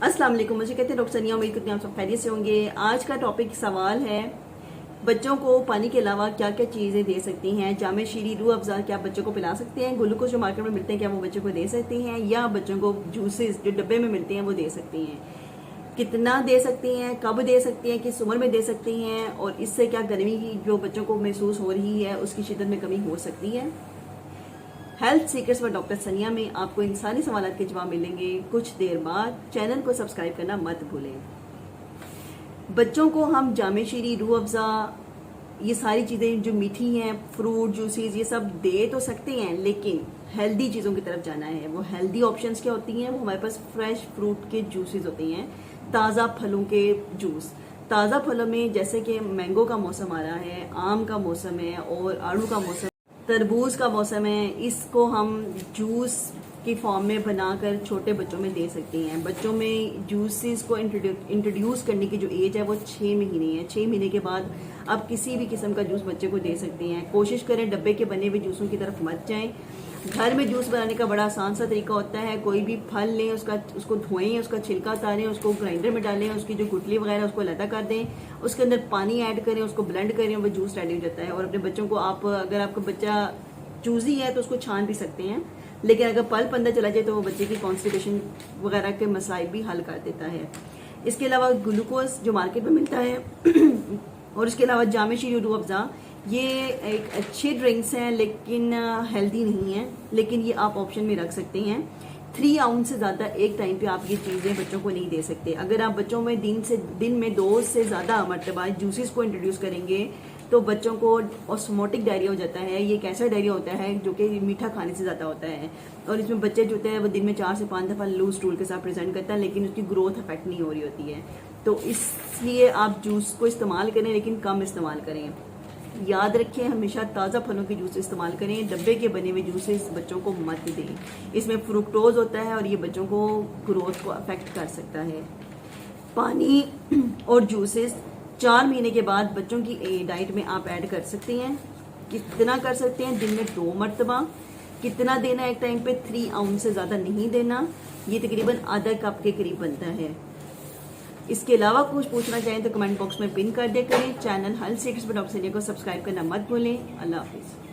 अस्सलाम वालेकुम। मुझे कहते हैं डॉक्टर सनिया। उम्मीद करती हूँ आप सब खैरियत से होंगे। आज का टॉपिक सवाल है, बच्चों को पानी के अलावा क्या क्या चीज़ें दे सकती हैं। जामे शीरी, रूह अफ़ज़ा क्या बच्चों को पिला सकते हैं? ग्लूकोज जो मार्केट में मिलते हैं क्या वो बच्चों को दे सकती हैं, या बच्चों को जूसेस जो डब्बे में मिलते हैं वो दे सकती हैं? कितना दे सकती हैं, कब दे सकती हैं, किस उम्र में दे सकती हैं, और इससे क्या गर्मी की जो बच्चों को महसूस हो रही है उसकी शिद्दत में कमी हो सकती है? हेल्थ सीक्रेट्स पर डॉक्टर सनिया में आपको इन सारे सवालों के जवाब मिलेंगे कुछ देर बाद। चैनल को सब्सक्राइब करना मत भूलें। बच्चों को हम जामे शीरी, रूह अफ़ज़ा, ये सारी चीज़ें जो मीठी हैं, फ्रूट जूसेस, ये सब दे तो सकते हैं, लेकिन हेल्दी चीज़ों की तरफ जाना है। वो हेल्दी ऑप्शंस क्या होती हैं? वो हमारे पास फ्रेश फ्रूट के जूसेस होते हैं, ताज़ा फलों के जूस। ताज़ा फलों में जैसे कि मैंगो का मौसम आ रहा है, आम का मौसम है और आड़ू का मौसम, तरबूज का मौसम है। इसको हम जूस की फॉर्म में बनाकर छोटे बच्चों में दे सकते हैं। बच्चों में जूसेस को इंट्रोड्यूस करने की जो एज है वो 6 महीने है। 6 महीने के बाद आप किसी भी किस्म का जूस बच्चे को दे सकते हैं। कोशिश करें डब्बे के बने हुए जूसों की तरफ मत जाएं। घर में जूस बनाने का बड़ा आसान सा तरीका होता है। कोई भी फल लें, उसको धोएं, उसका छिलका उतारें, उसको ग्राइंडर में डालें, उसकी जो गुठली वगैरह है उसको अलग कर दें, उसके अंदर पानी ऐड करें, उसको ब्लेंड करें, वो जूस रेडी हो जाता है। और अपने बच्चों को आप, अगर आपका बच्चा चूजी है तो उसको छान भी सकते हैं, लेकिन अगर पल्प अंदर चला जाए तो वो बच्चे की कॉन्स्टिपेशन वगैरह के मसाइल भी हल कर देता है। इसके अलावा ग्लूकोज जो मार्केट में मिलता है और इसके अलावा जामे शीरी, रूह अफ़ज़ा, ये एक अच्छे ड्रिंक्स हैं लेकिन हेल्दी नहीं है, लेकिन ये आप ऑप्शन में रख सकते हैं। 3 आउंस से ज़्यादा एक टाइम पे आप ये चीज़ें बच्चों को नहीं दे सकते। अगर आप बच्चों में दिन में 2 से ज़्यादा मरतबा जूसेस को इंट्रोड्यूस करेंगे तो बच्चों को ऑस्मोटिक डायरिया हो जाता है। ये एक ऐसा डायरिया होता है जो कि मीठा खाने से ज़्यादा होता है, और इसमें बच्चे जो होते हैं वो दिन में 4 से 5 दफ़ा लूज स्टूल के साथ प्रेजेंट करता है, लेकिन उसकी ग्रोथ अफेक्ट नहीं हो रही होती है। तो इसलिए आप जूस को इस्तेमाल करें, लेकिन कम इस्तेमाल करें। याद रखें, हमेशा ताज़ा फलों के जूस इस्तेमाल करें। डब्बे के बने हुए जूसेस बच्चों को मत दें। इसमें फ्रुक्टोज होता है और ये बच्चों को ग्रोथ को अफेक्ट कर सकता है। पानी और जूसेस 4 महीने के बाद बच्चों की डाइट में आप ऐड कर सकते हैं। कितना कर सकते हैं? दिन में 2 मरतबा। कितना देना एक टाइम पे? 3 आउंस से ज़्यादा नहीं देना। ये तकरीबन आधा कप के करीब बनता है। इसके अलावा कुछ पूछना चाहें तो कमेंट बॉक्स में पिन कर दिया करें। चैनल हेल्थ सीक्रेट्स पर डॉक्टर सनिया को सब्सक्राइब करना मत भूलें। अल्लाह हाफिज़।